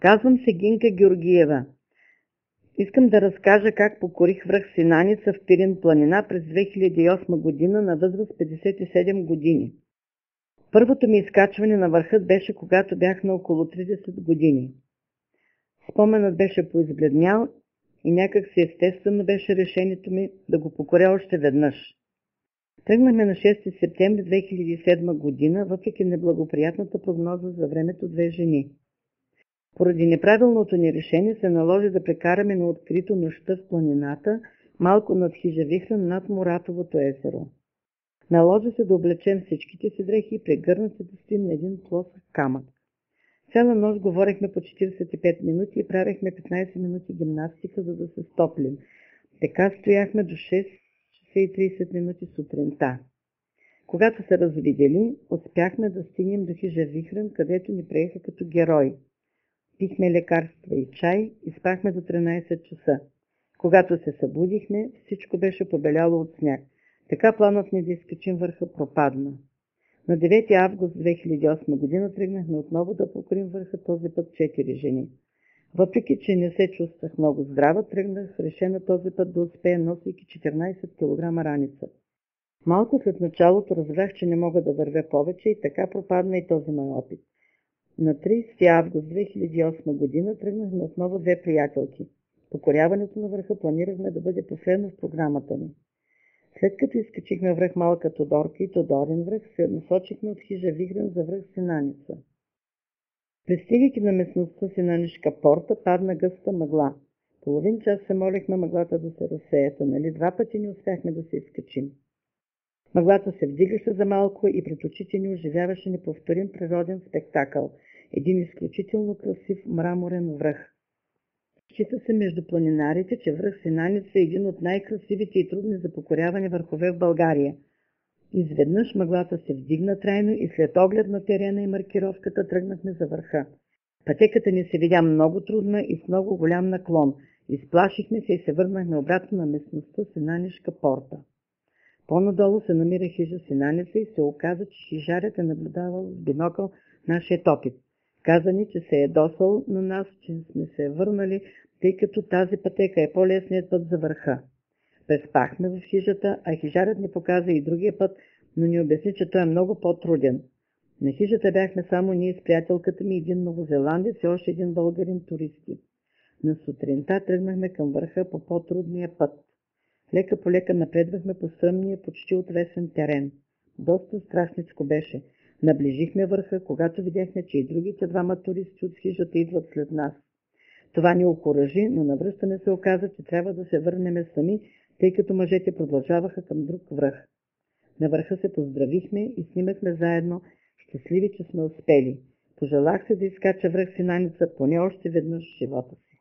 Казвам се Гинка Георгиева. Искам да разкажа как покорих връх Синаница в Пирин планина през 2008 година на възраст 57 години. Първото ми изкачване на върхът беше когато бях на около 30 години. Споменът беше поизбледнял и някак си естествено беше решението ми да го покоря още веднъж. Тръгнахме на 6 септември 2007 година, въпреки неблагоприятната прогноза за времето две жени. Поради неправилното ни решение се наложи да прекараме на открито нощта в планината, малко над хижа Вихрен над Моратовото езеро. Наложи се да облечем всичките си дрехи и прегърнати да стоим на един плосък камък. Цяла нощ говорихме по 45 минути и правихме 15 минути гимнастика, за да се стоплим. Така стояхме до 6 часа и 30 минути сутринта. Когато се развидели, успяхме да стигнем до хижа Вихрен, където ни приеха като герои. Пихме лекарства и чай и спахме до 13 часа. Когато се събудихме, всичко беше побеляло от сняг. Така планът ни да изкачим върха пропадна. На 9 август 2008 година тръгнахме отново да покорим върха, този път 4 жени. Въпреки че не се чувствах много здрава, тръгнах решена този път да успея, носейки 14 кг раница. Малко след началото разбрах, че не мога да вървя повече и така пропадна и този мой опит. На 30 август 2008 година тръгнахме отново две приятелки. Покоряването на върха планирахме да бъде последно в програмата ни. След като изкачихме връх Малка Тодорка и Тодорин връх, се насочихме от хижа Вихрен за връх Синаница. Пристигайки на местността Синанишка порта, падна гъста мъгла. Половин час се молихме мъглата да се разсеят, нали 2 пъти не успяхме да се изкачим. Мъглата се вдигаше за малко и пред очите ни оживяваше неповторим природен спектакъл. Един изключително красив мраморен връх. Счита се между планинарите, че връх Синаница е един от най-красивите и трудни за покоряване върхове в България. Изведнъж мъглата се вдигна трайно и след оглед на терена и маркировката тръгнахме за върха. Пътеката ни се видя много трудна и с много голям наклон. Изплашихме се и се върнахме обратно на местността Синанишка порта. По-надолу се намира хижа Синаница и се оказа, че хижарят е наблюдавал с бинокъл нашият опит. Каза ни, че се е досъл на нас, че сме се върнали, тъй като тази пътека е по-лесният път за върха. Преспахме в хижата, а хижарят ни показа и другия път, но ни обясни, че той е много по-труден. На хижата бяхме само ние с приятелката ми, един новозеландец и още един българин туристи. На сутринта тръгнахме към върха по по-трудния път. Лека по лека напредвахме по стръмния, почти отвесен терен. Доста страшничко беше. Наближихме върха, когато видяхме, че и другите двама туристи от хижата идват след нас. Това ни окуражи, но на връщане се оказа, че трябва да се върнем сами, тъй като мъжете продължаваха към друг връх. На върха се поздравихме и снимахме заедно, щастливи, че сме успели. Пожелах се да изкача връх Синаница поне още веднъж в живота си.